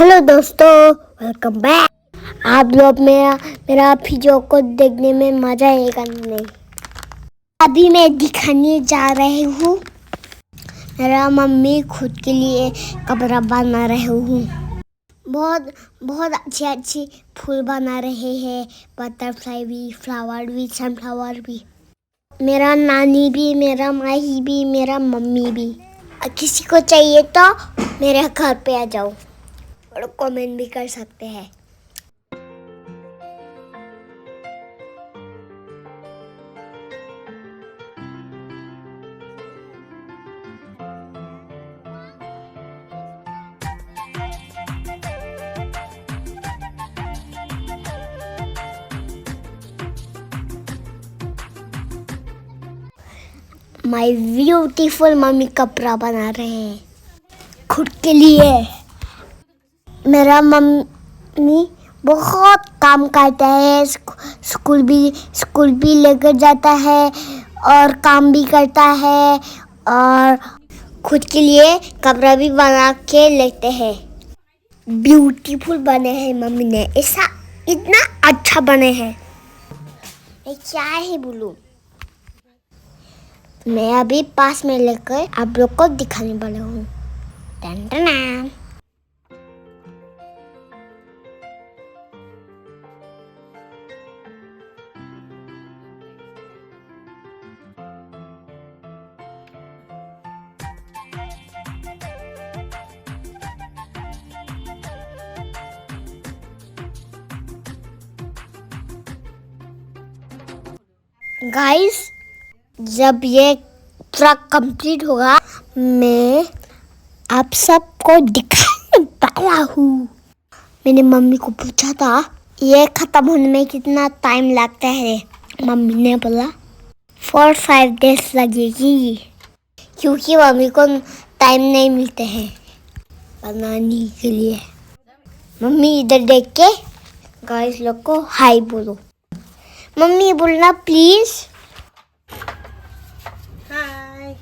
Hello दोस्तों, welcome back. आप लोग मेरा वीडियो को देखने में मजा आएगा नहीं। अभी मैं दिखाने जा रही हूँ मेरा मम्मी खुद के लिए कपड़ा बना रहे हूँ। बहुत बहुत अच्छी फूल बना रहे हैं, बटरफ्लाई भी, फ्लावर भी, सनफ्लावर भी। मेरा नानी भी, मेरा माही भी, मेरा मम्मी भी। किसी को चाहिए तो मेरे घर पे आ जाओ और कमेंट भी कर सकते हैं। माय ब्यूटीफुल मम्मी कपड़ा बना रहे हैं खुद के लिए। मेरा मम्मी बहुत काम करता है, स्कूल भी लेकर जाता है और काम भी करता है और खुद के लिए कपड़ा भी बना के लेते हैं। ब्यूटीफुल बने हैं मम्मी ने, ऐसा इतना अच्छा बने हैं, मैं क्या ही बोलूं। मैं अभी पास में लेकर आप लोग को दिखाने वाला हूँ। Ton ton. गाइस, जब ये ट्रक कंप्लीट होगा मैं आप सबको दिखाने वाला हूँ। मैंने मम्मी को पूछा था ये खत्म होने में कितना टाइम लगता है। मम्मी ने बोला 4-5 days लगेगी, क्योंकि मम्मी को टाइम नहीं मिलते हैं बनाने के लिए। मम्मी इधर देख के गाइस लोग को हाय बोलो। मम्मी बोलना प्लीज। हाय।